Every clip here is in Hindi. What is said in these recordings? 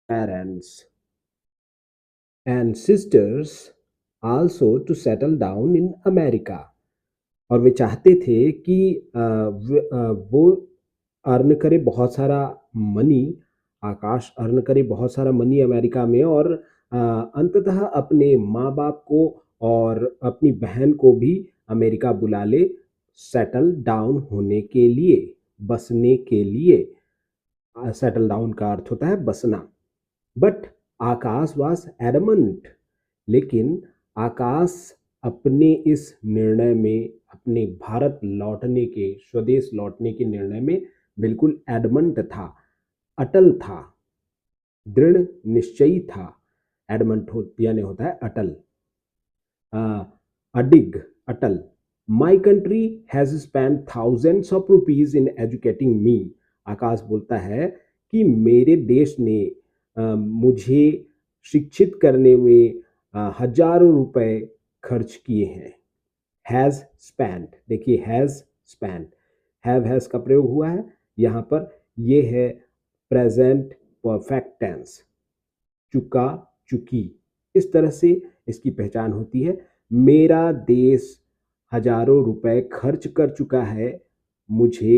parents and sisters also to settle down in America. और वे चाहते थे कि वो अर्न करे बहुत सारा मनी, आकाश अर्न करे बहुत सारा मनी अमेरिका में, और अंततः अपने माँ बाप को और अपनी बहन को भी अमेरिका बुला ले सेटल डाउन होने के लिए, बसने के लिए। सेटल डाउन का अर्थ होता है बसना। बट आकाश वॉज एडमंट, लेकिन आकाश अपने इस निर्णय में, अपने भारत लौटने के, स्वदेश लौटने के निर्णय में बिल्कुल एडमंट था, अटल था, दृढ़ निश्चयी था। एडमंट यानी होता है अटल, अडिग, अटल। My country has spend thousands of rupees in educating me. Akash बोलता है कि मेरे देश ने मुझे शिक्षित करने में हजारों रुपए खर्च किए हैं। हैज स्पेंड, देखिए हैज स्पेंड, हैव का प्रयोग हुआ है यहाँ पर। ये है प्रेजेंट परफेक्ट टेंस, चुका, चुकी, इस तरह से इसकी पहचान होती है। मेरा देश हजारों रुपए खर्च कर चुका है मुझे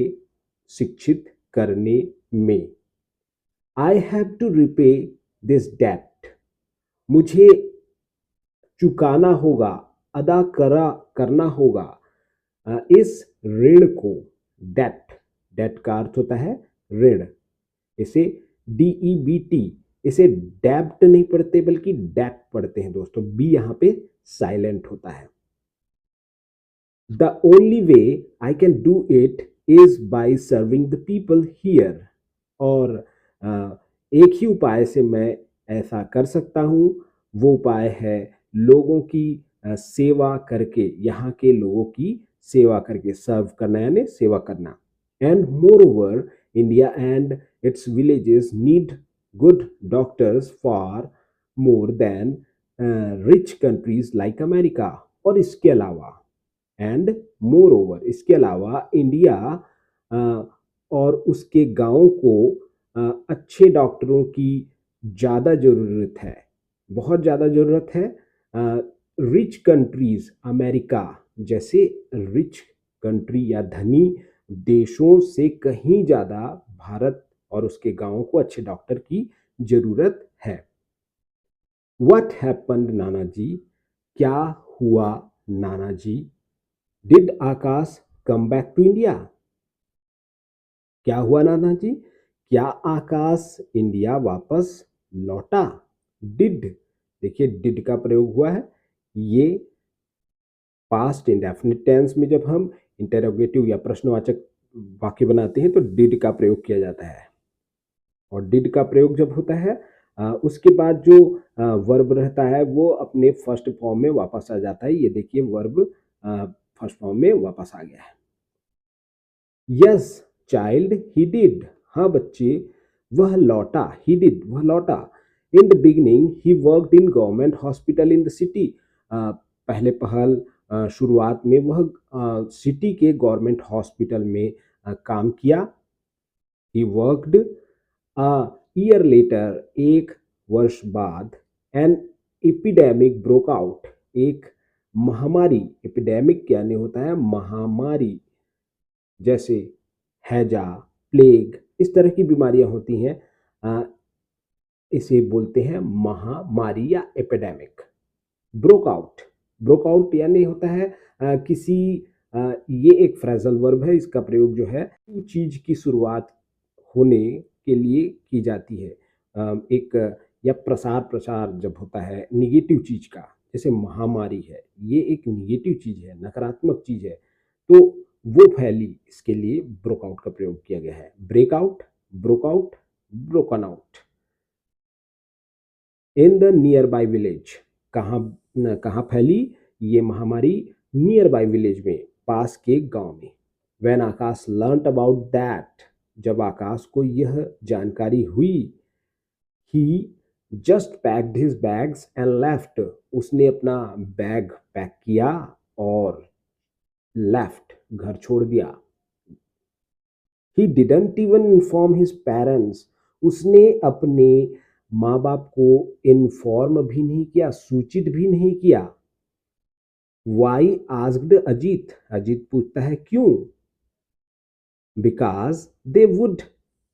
शिक्षित करने में। I have to repay this debt, मुझे चुकाना होगा, अदा करना होगा इस ऋण को। डेट, डेट का अर्थ होता है ऋण। इसे DEBT, इसे डेब्ट नहीं पढ़ते बल्कि डेट पढ़ते हैं दोस्तों। बी यहाँ पे साइलेंट होता है। The only way I can do it is by serving the people here. और एक ही उपाय से मैं ऐसा कर सकता हूँ, वो उपाय है लोगों की सेवा करके, यहाँ के लोगों की सेवा करके। सर्व करना यानी सेवा करना। And more over India and it's villages need good doctors for more than rich countries like America. और इसके अलावा, एंड मोर ओवर, इसके अलावा इंडिया और उसके गांवों को अच्छे डॉक्टरों की ज़्यादा ज़रूरत है, बहुत ज़्यादा ज़रूरत है। रिच कंट्रीज, अमेरिका जैसे रिच कंट्री या धनी देशों से कहीं ज़्यादा भारत और उसके गांवों को अच्छे डॉक्टर की ज़रूरत है। What happened नाना जी, क्या हुआ नाना जी? Did Akash come back to India? क्या हुआ नाना जी? क्या आकाश इंडिया वापस लौटा? डिड, देखिए डिड का प्रयोग हुआ है। ये पास्ट इंडेफिनिट टेंस में जब हम इंटरोगेटिव या प्रश्नवाचक वाक्य बनाते हैं तो डिड का प्रयोग किया जाता है। और डिड का प्रयोग जब होता है उसके बाद जो वर्ब रहता है वो अपने फर्स्ट फॉर्म में वापस आ जाता है। ये देखिए वर्ब फर्स्ट फॉर्म में वापस आ गया है। यस चाइल्ड ही डिड, हाँ बच्चे वह लौटा। ही डिड, वह लौटा। In the beginning he worked in government hospital in the city. पहले पहल शुरुआत में वह सिटी के गवर्नमेंट हॉस्पिटल में काम किया। He worked. ईयर लेटर, एक वर्ष बाद, एन एपिडेमिक ब्रोक आउट, एक महामारी, एपिडेमिक यानी होता है महामारी, जैसे हैजा, प्लेग, इस तरह की बीमारियां होती हैं, इसे बोलते हैं महामारी या epidemic. Broke out, broke out यानी होता है किसी ये एक फ्रेजल वर्ब है, इसका प्रयोग जो है चीज की शुरुआत होने के लिए की जाती है। एक या प्रसार प्रसार जब होता है निगेटिव चीज का, जैसे महामारी है, ये एक निगेटिव चीज है, नकारात्मक चीज है, तो वो फैली, इसके लिए ब्रोक आउट का प्रयोग किया गया है। Break out, broke out, broken out. In the nearby village, कहाँ कहाँ फैली ये महामारी? नियर बाई विलेज में, पास के गांव में। When Akash learned about that, जब आकाश को यह जानकारी हुई, he just packed his bags and left, उसने अपना बैग पैक किया और लेफ्ट, घर छोड़ दिया। He didn't even inform his parents, उसने अपने माँ बाप को इन्फॉर्म भी नहीं किया, सूचित भी नहीं किया। वाई आस्क्ड अजीत, अजीत पूछता है क्यों? Because they would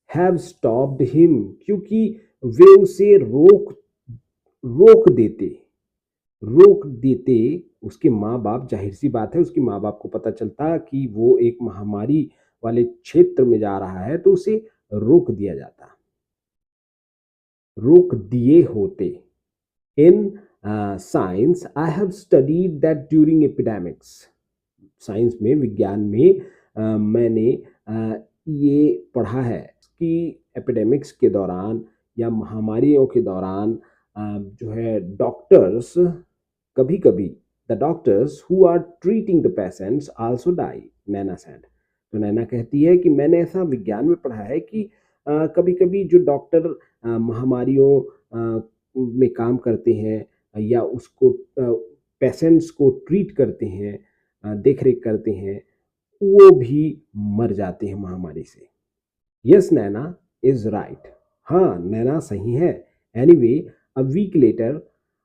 have stopped him, क्योंकि वे उसे रोक देते, रोक देते। उसके माँ बाप, जाहिर सी बात है, उसके माँ बाप को पता चलता कि वो एक महामारी वाले क्षेत्र में जा रहा है तो उसे रोक दिया जाता, रोक दिए होते। In science I have studied that during epidemics, science में, विज्ञान में मैंने ये पढ़ा है कि एपिडेमिक्स के दौरान या महामारियों के दौरान जो है डॉक्टर्स कभी कभी, the doctors who are treating the patients also die, Naina said. तो नैना कहती है कि मैंने ऐसा विज्ञान में पढ़ा है कि कभी कभी जो डॉक्टर महामारियों में काम करते हैं या उसको पेशेंट्स को ट्रीट करते हैं, देख रेख करते हैं, वो भी मर जाते हैं महामारी से। यस नैना इज राइट, हाँ नैना सही है। Anyway, a week later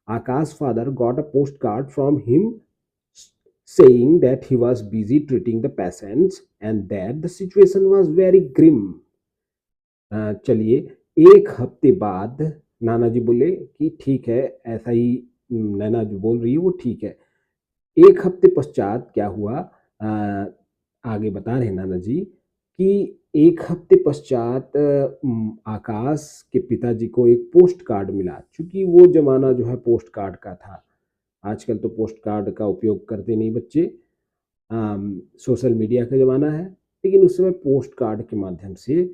Akash father got a post card from him saying that he was busy treating the patients and that the situation was very grim. चलिए, एक हफ्ते बाद नाना जी बोले कि ठीक है, ऐसा ही नैना जो बोल रही है वो ठीक है। एक हफ्ते पश्चात क्या हुआ, आगे बता रहे हैं नाना जी कि एक हफ्ते पश्चात आकाश के पिताजी को एक पोस्ट कार्ड मिला। चूंकि वो जमाना जो है पोस्ट कार्ड का था, आजकल तो पोस्ट कार्ड का उपयोग करते नहीं बच्चे, सोशल मीडिया का ज़माना है, लेकिन उस समय पोस्ट कार्ड के माध्यम से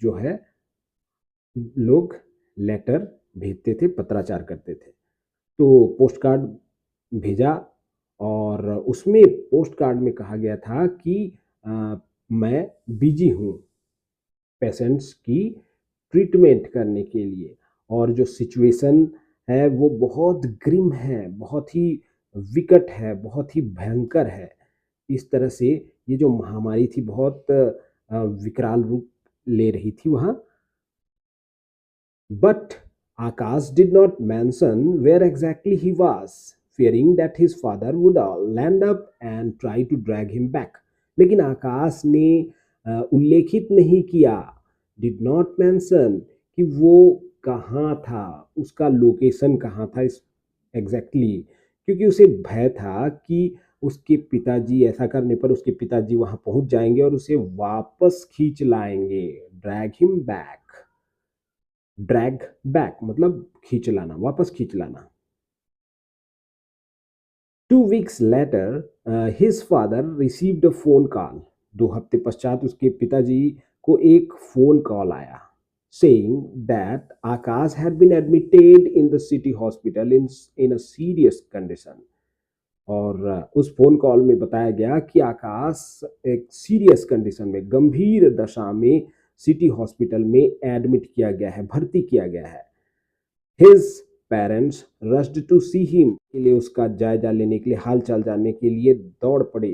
जो है लोग लेटर भेजते थे, पत्राचार करते थे। तो पोस्ट कार्ड भेजा और उसमें पोस्ट कार्ड में कहा गया था कि मैं बिजी हूँ पेशेंट्स की ट्रीटमेंट करने के लिए, और जो सिचुएशन है वो बहुत ग्रिम है, बहुत ही विकट है, बहुत ही भयंकर है। इस तरह से ये जो महामारी थी बहुत विकराल रूप ले रही थी वहाँ। But Akash did not mention where exactly he was, fearing that his father would land up and try to drag him back. लेकिन आकाश ने उल्लेखित नहीं किया, डिड नॉट मेंशन, कि वो कहाँ था, उसका लोकेशन कहाँ था इस एग्जैक्टली, क्योंकि उसे भय था कि उसके पिताजी, ऐसा करने पर उसके पिताजी वहाँ पहुँच जाएंगे और उसे वापस खींच लाएंगे, drag him back. Drag back मतलब खींच लाना, वापस खींच लाना। 2 weeks later, his father received a phone call. 2 हफ्ते पश्चात उसके पिताजी को एक फोन कॉल आया, saying that Akash had been admitted in the city hospital in a serious condition. और उस फोन कॉल में बताया गया कि आकाश एक सीरियस कंडीशन में, गंभीर दशा में सिटी हॉस्पिटल में एडमिट किया गया है, भर्ती किया गया है। His parents rushed to see him, के लिए उसका जायजा लेने के लिए, हाल चाल जानने के लिए दौड़ पड़े।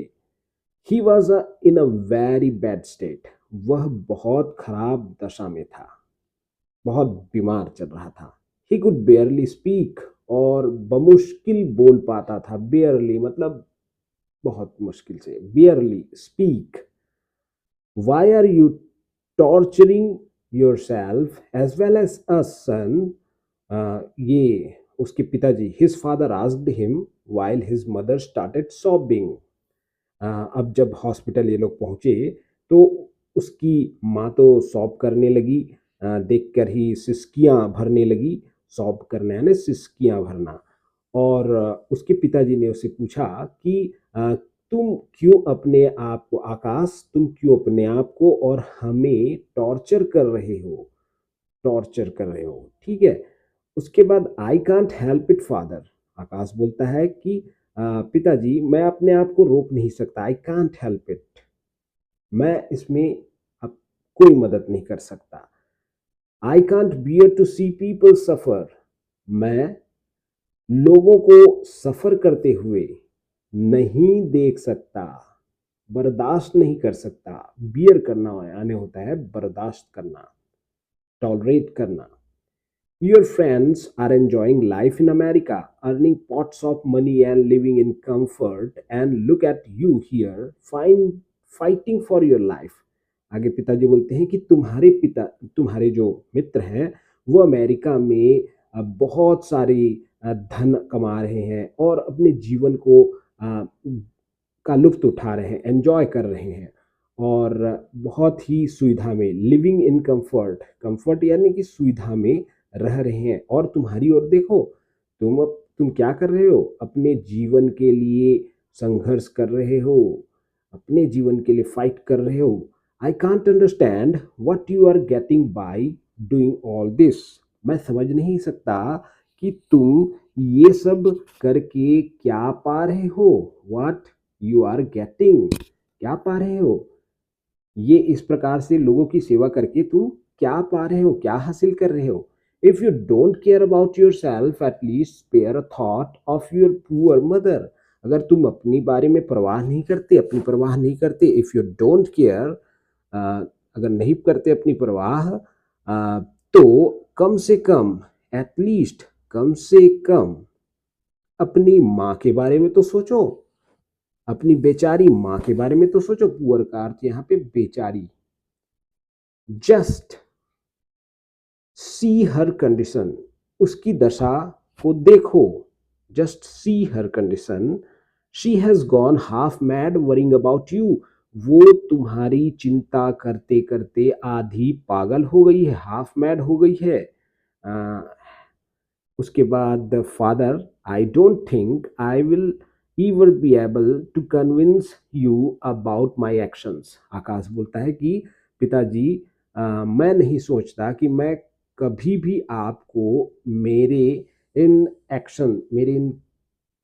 He was in a very bad state, वह बहुत खराब दशा में था, बहुत बीमार चल रहा था। He could barely speak, और बमुश्किल बोल पाता था, barely मतलब बहुत मुश्किल से, barely speak. Why are you torturing yourself as well as us, son? ये उसके पिताजी, his father asked him while his mother started sobbing. अब जब हॉस्पिटल ये लोग पहुंचे तो उसकी माँ तो सॉब करने लगी, देखकर ही सिसकियां भरने लगी। सॉब करना यानी सिसकियां भरना। और उसके पिताजी ने उससे पूछा कि तुम क्यों अपने आप को, आकाश तुम क्यों अपने आप को और हमें टॉर्चर कर रहे हो, टॉर्चर कर रहे हो, ठीक है। उसके बाद I can't help it father, आकाश बोलता है कि पिताजी मैं अपने आप को रोक नहीं सकता, आई कांट हेल्प इट, मैं इसमें अब कोई मदद नहीं कर सकता। I can't bear to see people suffer, मैं लोगों को सफर करते हुए नहीं देख सकता, बर्दाश्त नहीं कर सकता। बियर करना यानी होता है बर्दाश्त करना, टॉलरेट करना। Your friends are enjoying life in America, earning pots of money and living in comfort, and look at you here, fighting for your life. आगे पिताजी बोलते हैं कि तुम्हारे जो मित्र हैं वो अमेरिका में बहुत सारी धन कमा रहे हैं और अपने जीवन को अ, का लुत्फ़ उठा रहे हैं, एन्जॉय कर रहे हैं और बहुत ही सुविधा में लिविंग इन कम्फ़र्ट यानी कि सुविधा में रह रहे हैं और तुम्हारी ओर देखो, तुम क्या कर रहे हो? अपने जीवन के लिए संघर्ष कर रहे हो, अपने जीवन के लिए फ़ाइट कर रहे हो। I can't understand what you are getting by doing all this. मैं समझ नहीं सकता कि तुम ये सब करके क्या पा रहे हो? व्हाट यू आर गेटिंग, क्या पा रहे हो? ये इस प्रकार से लोगों की सेवा करके तुम क्या पा रहे हो, क्या हासिल कर रहे हो? If you don't care about yourself at least spare a thought of your poor mother. अगर तुम अपनी बारे में परवाह नहीं करते, अपनी परवाह नहीं करते, इफ यू डोंट केयर, अगर नहीं करते अपनी परवाह, तो कम से कम, एटलीस्ट कम से कम अपनी माँ के बारे में तो सोचो, अपनी बेचारी माँ के बारे में तो सोचो। पुअर का अर्थ यहाँ पे बेचारी। जस्ट सी हर कंडीशन, उसकी दशा को देखो। Just see her condition, she has gone half mad worrying about you. वो तुम्हारी चिंता करते करते आधी पागल हो गई है, हाफ मैड हो गई है। उसके बाद father, I don't think I will ever be able to convince you about my actions। आकाश बोलता है कि पिताजी, मैं नहीं सोचता कि मैं कभी भी आपको मेरे मेरे इन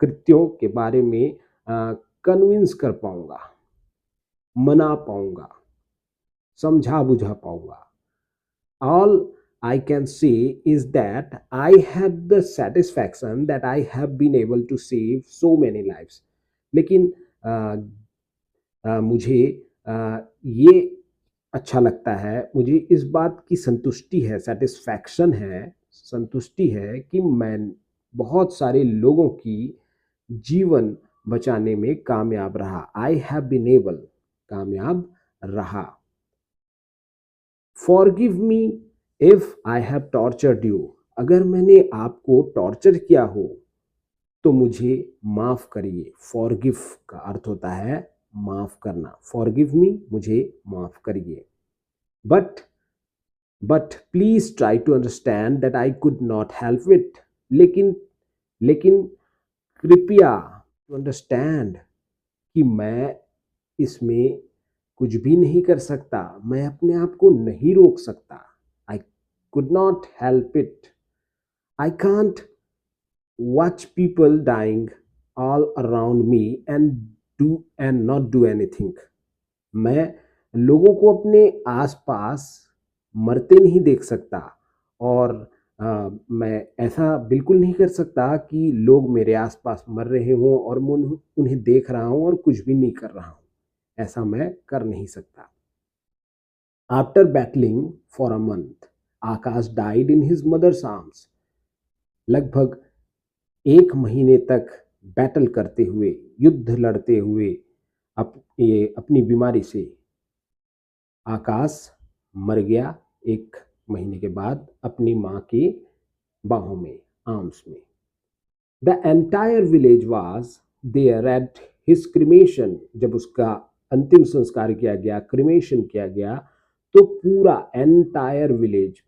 कृत्यों के बारे में कन्विंस कर पाऊंगा, मना पाऊंगा, समझा बुझा पाऊंगा। All I can say is that I have the satisfaction that I have been able to save so many lives। लेकिन मुझे ये अच्छा लगता है, मुझे इस बात की संतुष्टि है, सेटिस्फैक्शन है, संतुष्टि है कि मैं बहुत सारे लोगों की जीवन बचाने में कामयाब रहा। आई हैव बीन एबल, कामयाब रहा। Forgive me if I have tortured you. अगर मैंने आपको टॉर्चर किया हो तो मुझे माफ करिए। फॉरगिव का अर्थ होता है माफ करना। फॉरगिव मी, मुझे माफ करिए। But please try to understand that I could not help it. लेकिन लेकिन कृपया टू अंडरस्टैंड कि मैं इसमें कुछ भी नहीं कर सकता, मैं अपने आप को नहीं रोक सकता। I could not help it. I can't watch people dying all around me and not do anything. मैं लोगों को अपने आसपास मरते नहीं देख सकता और मैं ऐसा बिल्कुल नहीं कर सकता कि लोग मेरे आसपास मर रहे हों और मैं उन्हें देख रहा हूं और कुछ भी नहीं कर रहा हूं। ऐसा मैं कर नहीं सकता। After battling for a month, Akash died in his mother's arms. लगभग 1 महीने तक बैटल करते हुए, युद्ध लड़ते हुए ये अपनी बीमारी से आकाश मर गया 1 महीने के बाद अपनी माँ की बाहों में, आर्म्स में। The entire village was there at his cremation. जब उसका अंतिम संस्कार किया गया, क्रिमेशन किया गया, तो पूरा एंटायर विलेज,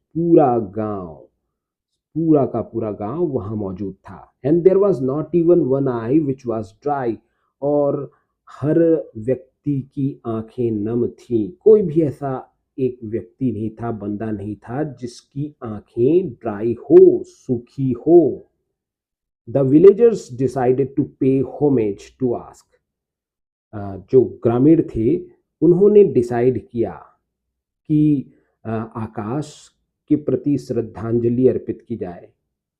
पूरा का पूरा गांव वहां मौजूद था। And there was not even one eye which was dry. और हर व्यक्ति की आंखें नम थीं। कोई भी ऐसा एक व्यक्ति नहीं था, बंदा नहीं था जिसकी आंखें ड्राई हो, सूखी हो। The villagers decided to pay homage to ask. जो ग्रामीण थे उन्होंने डिसाइड किया कि आकाश के प्रति श्रद्धांजलि अर्पित की जाए,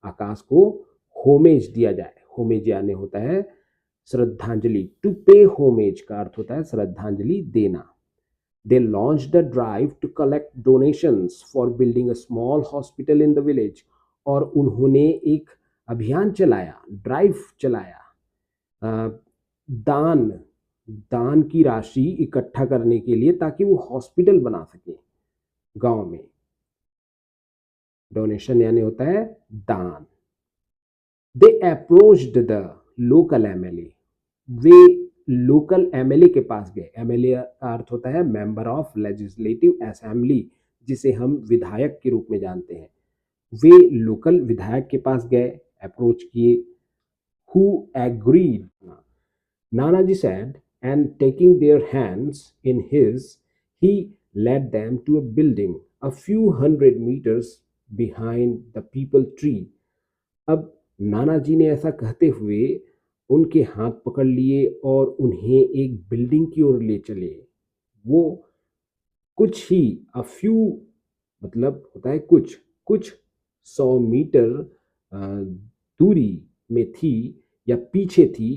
आकाश को होमेज दिया जाए। होमेज यानी होता है श्रद्धांजलि। टू पे होमेज का अर्थ होता है श्रद्धांजलि देना। They launched a drive to collect donations for building a small hospital in the village। और उन्होंने एक अभियान चलाया, ड्राइव चलाया, दान दान की राशि इकट्ठा करने के लिए, ताकि वो हॉस्पिटल बना सकें गांव में। डोनेशन यानी होता है दान। They approached the local MLA, वे लोकल एमएलए के पास गए। एमएलए का अर्थ होता है मेंबर ऑफ लेजिस्लेटिव असेंबली, जिसे हम विधायक के रूप में जानते हैं। वे लोकल विधायक के पास गए, अप्रोच किए। Who agreed, Nanaji said, and taking their hands in his, he led them to a building a few hundred meters behind the peepal tree. अब नाना जी ने ऐसा कहते हुए उनके हाथ पकड़ लिए और उन्हें एक बिल्डिंग की ओर ले चले। वो कुछ ही फ्यू मतलब होता है कुछ कुछ 100 मीटर दूरी में थी या पीछे थी,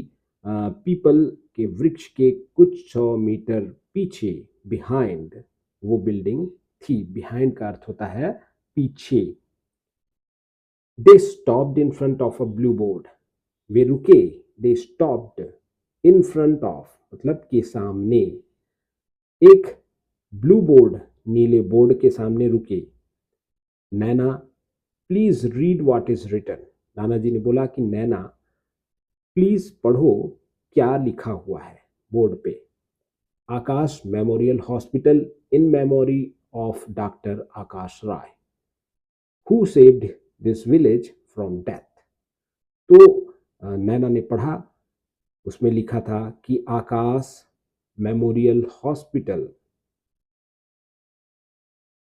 पीपल के वृक्ष के कुछ 100 मीटर पीछे, बिहाइंड वो बिल्डिंग थी। बिहाइंड का अर्थ होता है पीछे। They stopped in front of a blue board, वे रुके। They stopped in front of मतलब के सामने, एक ब्लू बोर्ड नीले बोर्ड के सामने रुके। Naina please read what is written, नाना जी ने बोला कि नैना प्लीज पढ़ो क्या लिखा हुआ है बोर्ड पे। Akash memorial hospital in memory of doctor Akash Rai who saved this village from death. तो नैना ने पढ़ा, उसमें लिखा था कि Akash memorial hospital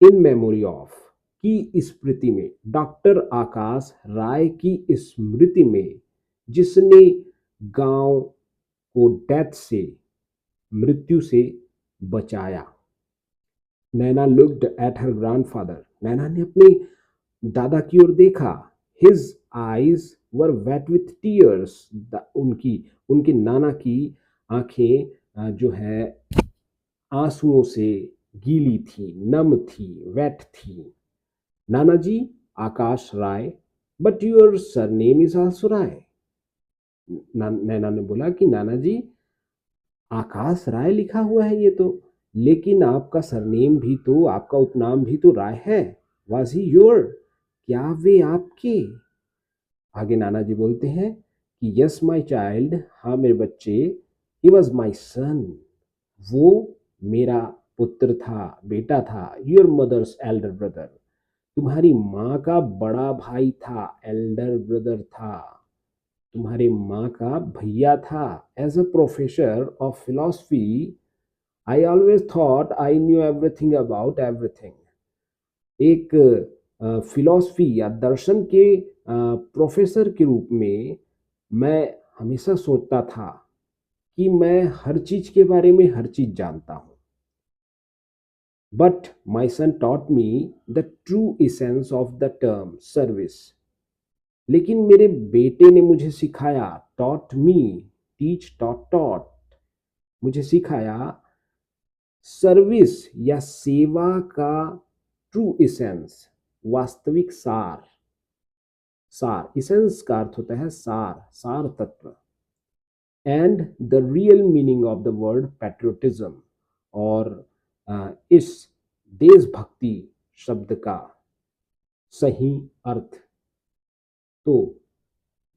in memory of की स्मृति में, डॉक्टर आकाश राय की स्मृति में, जिसने गांव को डेथ से, मृत्यु से बचाया। नैना लुक्ड एट हर ग्रैंडफादर, नैना ने अपने दादा की ओर देखा। His eyes were wait with tears, उनके नाना की आंखें जो है आंसुओं से गीली थी, नम थी, वेट थी। नाना जी, Akash Rai, but your surname is also Rai. Naina ने बोला कि नाना जी, आकाश राय लिखा हुआ है ये तो, लेकिन आपका सरनेम भी तो, आपका उपनाम भी तो राय है। वाज ही योर, क्या वे आपके? आगे नाना जी बोलते हैं कि यस माय चाइल्ड, हाँ मेरे बच्चे, ही वॉज माई सन, वो मेरा पुत्र था, बेटा था। योर मदर्स एल्डर ब्रदर, तुम्हारी माँ का बड़ा भाई था, एल्डर ब्रदर था, तुम्हारे माँ का भैया था। As a professor of philosophy I always thought I knew everything about everything. एक फिलॉसफी या दर्शन के प्रोफेसर के रूप में मैं हमेशा सोचता था कि मैं हर चीज के बारे में हर चीज जानता हूँ। But my son taught me the true essence of the term service, लेकिन मेरे बेटे ने मुझे सिखाया, taught me, teach taught taught, मुझे सिखाया सर्विस या सेवा का ट्रू इसेंस, वास्तविक सार। सार, इसेंस का अर्थ होता है सार, सार तत्व। And the real meaning of the word patriotism, और इस देशभक्ति शब्द का सही अर्थ। तो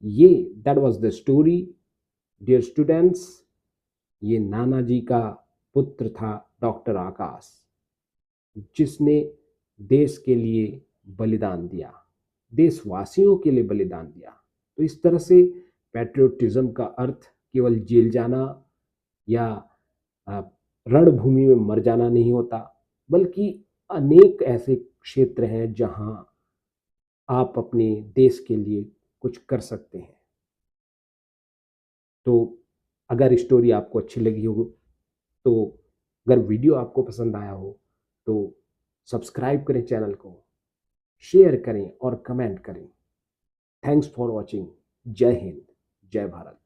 ये that was the story dear students. ये नाना जी का पुत्र था डॉक्टर आकाश, जिसने देश के लिए बलिदान दिया, देशवासियों के लिए बलिदान दिया। तो इस तरह से पैट्रियोटिज्म का अर्थ केवल जेल जाना या रणभूमि में मर जाना नहीं होता, बल्कि अनेक ऐसे क्षेत्र हैं जहां आप अपने देश के लिए कुछ कर सकते हैं। तो अगर स्टोरी आपको अच्छी लगी हो, तो अगर वीडियो आपको पसंद आया हो, तो सब्सक्राइब करें चैनल को, शेयर करें और कमेंट करें। Thanks for watching. जय हिंद, जय भारत।